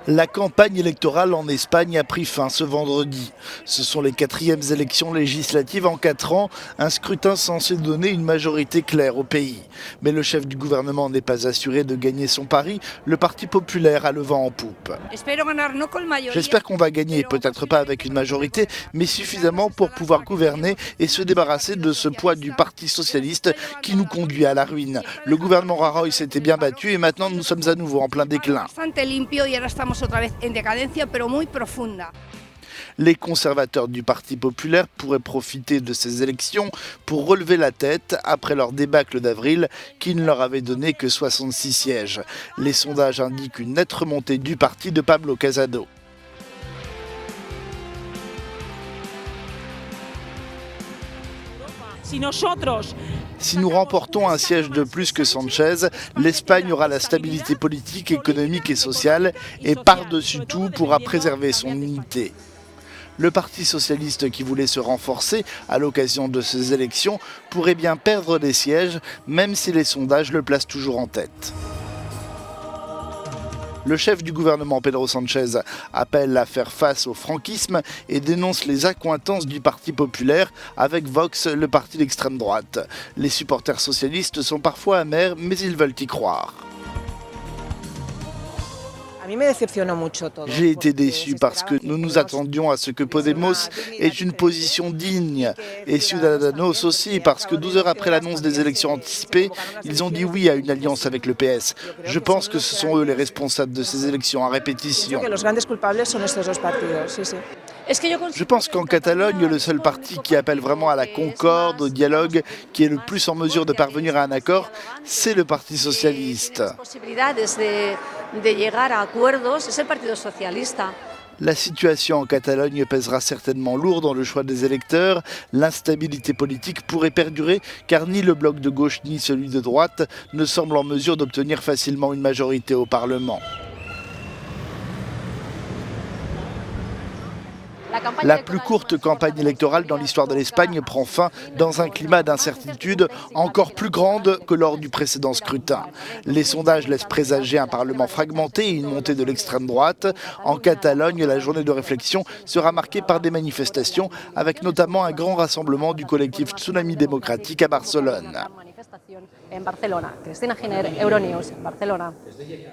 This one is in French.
La campagne électorale en Espagne a pris fin ce vendredi. Ce sont les 4e élections législatives en 4 ans, un scrutin censé donner une majorité claire au pays. Mais le chef du gouvernement n'est pas assuré de gagner son pari, le Parti populaire a le vent en poupe. J'espère qu'on va gagner, peut-être pas avec une majorité, mais suffisamment pour pouvoir gouverner et se débarrasser de ce poids du Parti socialiste qui nous conduit à la ruine. Le gouvernement Rajoy s'était bien battu et maintenant nous sommes à nouveau en plein déclin. Les conservateurs du Parti populaire pourraient profiter de ces élections pour relever la tête après leur débâcle d'avril qui ne leur avait donné que 66 sièges. Les sondages indiquent une nette remontée du parti de Pablo Casado. Si nous remportons un siège de plus que Sanchez, l'Espagne aura la stabilité politique, économique et sociale et par-dessus tout pourra préserver son unité. Le Parti socialiste qui voulait se renforcer à l'occasion de ces élections pourrait bien perdre des sièges, même si les sondages le placent toujours en tête. Le chef du gouvernement, Pedro Sánchez, appelle à faire face au franquisme et dénonce les accointances du Parti populaire avec Vox, le parti d'extrême droite. Les supporters socialistes sont parfois amers, mais ils veulent y croire. J'ai été déçu parce que nous nous attendions à ce que Podemos ait une position digne et Ciudadanos aussi parce que 12 heures après l'annonce des élections anticipées, ils ont dit oui à une alliance avec le PS. Je pense que ce sont eux les responsables de ces élections à répétition. Je pense qu'en Catalogne, le seul parti qui appelle vraiment à la concorde, au dialogue, qui est le plus en mesure de parvenir à un accord, c'est le Parti socialiste. La situation en Catalogne pèsera certainement lourd dans le choix des électeurs. L'instabilité politique pourrait perdurer car ni le bloc de gauche ni celui de droite ne semblent en mesure d'obtenir facilement une majorité au Parlement. La plus courte campagne électorale dans l'histoire de l'Espagne prend fin dans un climat d'incertitude encore plus grande que lors du précédent scrutin. Les sondages laissent présager un Parlement fragmenté et une montée de l'extrême droite. En Catalogne, la journée de réflexion sera marquée par des manifestations, avec notamment un grand rassemblement du collectif Tsunami démocratique à Barcelone.